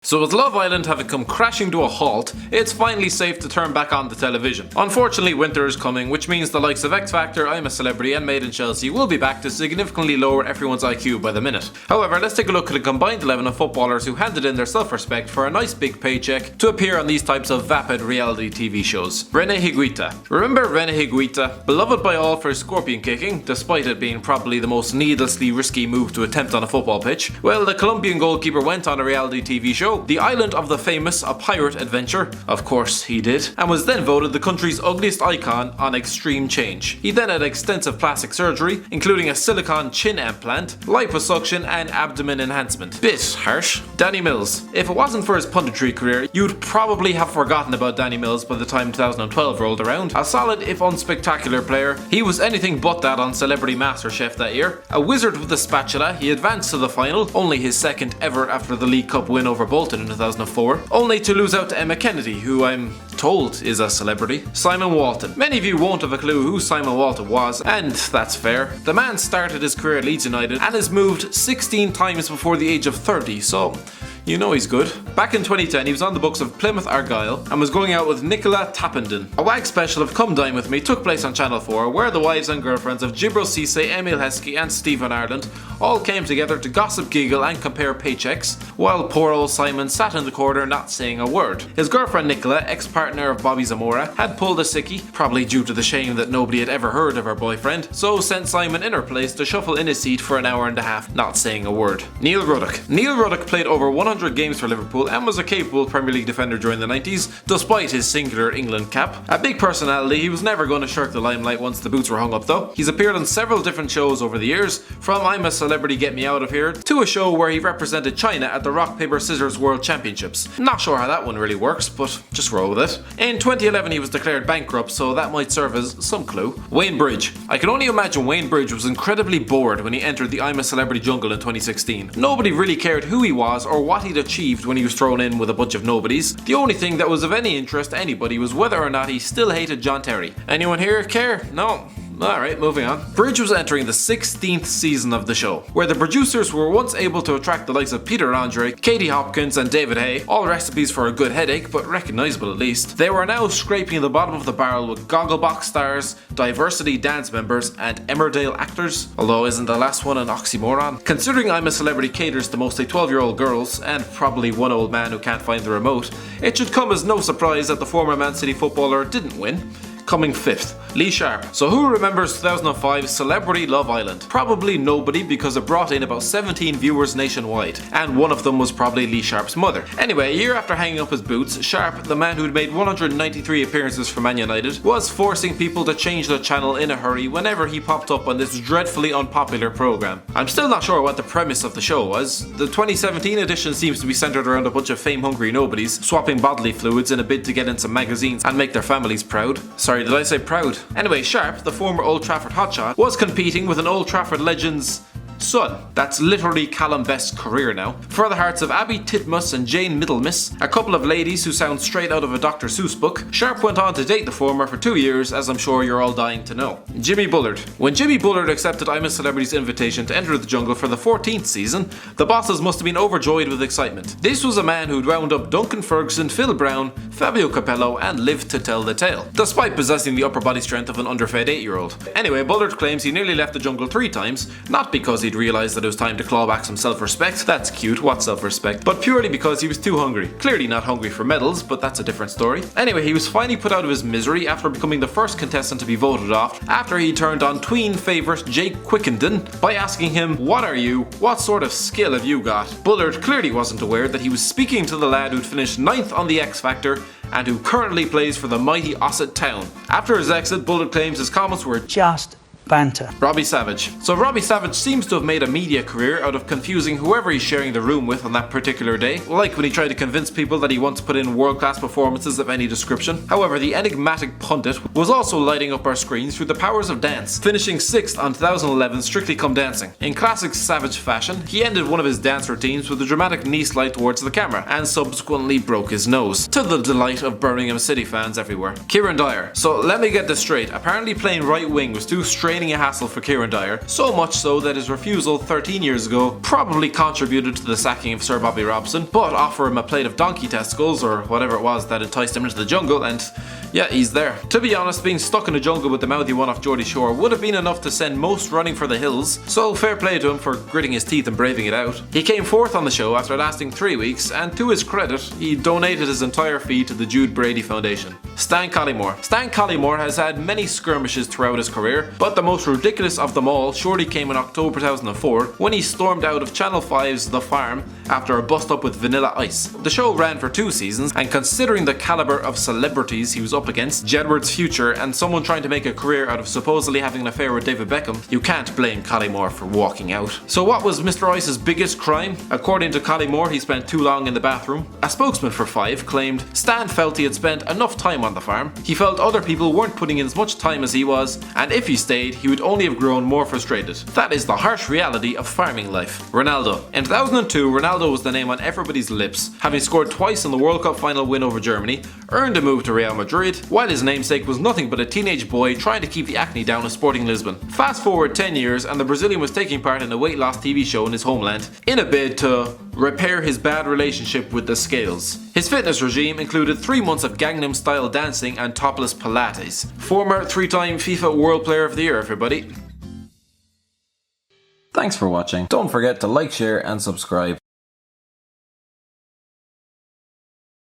So with Love Island having come crashing to a halt, it's finally safe to turn back on the television. Unfortunately, winter is coming, which means the likes of X Factor, I'm a Celebrity and Made in Chelsea will be back to significantly lower everyone's IQ by the minute. However, let's take a look at a combined 11 of footballers who handed in their self-respect for a nice big paycheck to appear on these types of vapid reality TV shows. Brenna Higuita. Remember Brenna Higuita? Beloved by all for his scorpion kicking, despite it being probably the most needlessly risky move to attempt on a football pitch. Well, the Colombian goalkeeper went on a reality TV show, The Island of the Famous, a pirate adventure. Of course he did. And was then voted the country's ugliest icon on Extreme Change. He then had extensive plastic surgery, including a silicone chin implant, liposuction and abdomen enhancement. Bit harsh. Danny Mills. If it wasn't for his punditry career, you'd probably have forgotten about Danny Mills by the time 2012 rolled around. A solid if unspectacular player, he was anything but that on Celebrity MasterChef that year. A wizard with a spatula, he advanced to the final, only his second ever after the League Cup win over Bolton in 2004, only to lose out to Emma Kennedy, who I'm told is a celebrity. Simon Walton. Many of you won't have a clue who Simon Walton was, and that's fair. The man started his career at Leeds United and has moved 16 times before the age of 30, so you know he's good. Back in 2010, he was on the books of Plymouth Argyle and was going out with Nicola Tappenden. A WAG special of Come Dine With Me took place on Channel 4, where the wives and girlfriends of Gibro Cisse, Emil Heskey and Stephen Ireland all came together to gossip, giggle and compare paychecks, while poor old Simon sat in the corner not saying a word. His girlfriend Nicola, ex-partner of Bobby Zamora, had pulled a sickie, probably due to the shame that nobody had ever heard of her boyfriend, so sent Simon in her place to shuffle in his seat for an hour and a half, not saying a word. Neil Roddick. Neil Roddick played over 100 games for Liverpool and was a capable Premier League defender during the 90s, despite his singular England cap. A big personality, he was never going to shirk the limelight once the boots were hung up though. He's appeared on several different shows over the years, from I'm a Celebrity Get Me Out of Here, to a show where he represented China at the Rock Paper Scissors World Championships. Not sure how that one really works, but just roll with it. In 2011 he was declared bankrupt, so that might serve as some clue. Wayne Bridge. I can only imagine Wayne Bridge was incredibly bored when he entered the I'm a Celebrity jungle in 2016. Nobody really cared who he was or what he'd achieved when he was thrown in with a bunch of nobodies. The only thing that was of any interest to anybody was whether or not he still hated John Terry. Anyone here care? No? Alright, moving on. Bridge was entering the 16th season of the show, where the producers were once able to attract the likes of Peter Andre, Katie Hopkins and David Hay, all recipes for a good headache, but recognisable at least. They were now scraping the bottom of the barrel with Gogglebox stars, diversity dance members and Emmerdale actors, although isn't the last one an oxymoron? Considering I'm a Celebrity caters to mostly 12-year-old girls, and probably one old man who can't find the remote, it should come as no surprise that the former Man City footballer didn't win. Coming 5th, Lee Sharp. So who remembers 2005's Celebrity Love Island? Probably nobody, because it brought in about 17 viewers nationwide, and one of them was probably Lee Sharp's mother. Anyway, a year after hanging up his boots, Sharp, the man who'd made 193 appearances for Man United, was forcing people to change the channel in a hurry whenever he popped up on this dreadfully unpopular program. I'm still not sure what the premise of the show was. The 2017 edition seems to be centered around a bunch of fame-hungry nobodies swapping bodily fluids in a bid to get into magazines and make their families proud. Sorry, did I say proud? Anyway, Sharp, the former Old Trafford hotshot, was competing with an Old Trafford legend's son. That's literally Callum Best's career now. For the hearts of Abby Titmus and Jane Middlemiss, a couple of ladies who sound straight out of a Dr. Seuss book, Sharp went on to date the former for 2 years, as I'm sure you're all dying to know. Jimmy Bullard. When Jimmy Bullard accepted I'm a Celebrity's invitation to enter the jungle for the 14th season, the bosses must have been overjoyed with excitement. This was a man who'd wound up Duncan Ferguson, Phil Brown, Fabio Capello and lived to tell the tale, despite possessing the upper body strength of an underfed 8-year-old. Anyway, Bullard claims he nearly left the jungle 3 times, not because he'd realised that it was time to claw back some self-respect, that's cute, what self-respect, but purely because he was too hungry. Clearly not hungry for medals, but that's a different story. Anyway, he was finally put out of his misery after becoming the first contestant to be voted off, after he turned on tween favourite Jake Quickenden by asking him, "What are you? What sort of skill have you got?" Bullard clearly wasn't aware that he was speaking to the lad who'd finished 9th on the X Factor and who currently plays for the mighty Ossett Town. After his exit, Bullard claims his comments were just banter. Robbie Savage. So Robbie Savage seems to have made a media career out of confusing whoever he's sharing the room with on that particular day, like when he tried to convince people that he once put in world-class performances of any description. However, the enigmatic pundit was also lighting up our screens through the powers of dance, finishing 6th on 2011's Strictly Come Dancing. In classic Savage fashion, he ended one of his dance routines with a dramatic knee slide towards the camera, and subsequently broke his nose, to the delight of Birmingham City fans everywhere. Kieron Dyer. So let me get this straight, apparently playing right wing was too straining training a hassle for Kieron Dyer, so much so that his refusal 13 years ago probably contributed to the sacking of Sir Bobby Robson, but offer him a plate of donkey testicles or whatever it was that enticed him into the jungle and yeah, he's there. To be honest, being stuck in a jungle with the mouthy one off Geordie Shore would have been enough to send most running for the hills, so fair play to him for gritting his teeth and braving it out. He came fourth on the show after lasting 3 weeks, and to his credit, he donated his entire fee to the Jude Brady Foundation. Stan Collymore. Stan Collymore has had many skirmishes throughout his career, but the most ridiculous of them all surely came in October 2004 when he stormed out of Channel 5's The Farm after a bust up with Vanilla Ice. The show ran for 2 seasons, and considering the caliber of celebrities he was up against, Jedward's future, and someone trying to make a career out of supposedly having an affair with David Beckham, you can't blame Collymore for walking out. So what was Mr. Ice's biggest crime? According to Collymore, he spent too long in the bathroom. A spokesman for Five claimed Stan felt he had spent enough time on the farm. He felt other people weren't putting in as much time as he was, and if he stayed, he would only have grown more frustrated. That is the harsh reality of farming life. Ronaldo. In 2002, Ronaldo was the name on everybody's lips, having scored twice in the World Cup final win over Germany, earned a move to Real Madrid, while his namesake was nothing but a teenage boy trying to keep the acne down at Sporting Lisbon. Fast forward 10 years and the Brazilian was taking part in a weight loss TV show in his homeland in a bid to repair his bad relationship with the scales. His fitness regime included 3 months of Gangnam style dancing and topless Pilates. Former 3-time FIFA World Player of the Year, everybody. Thanks for watching. Don't forget to like, share and subscribe.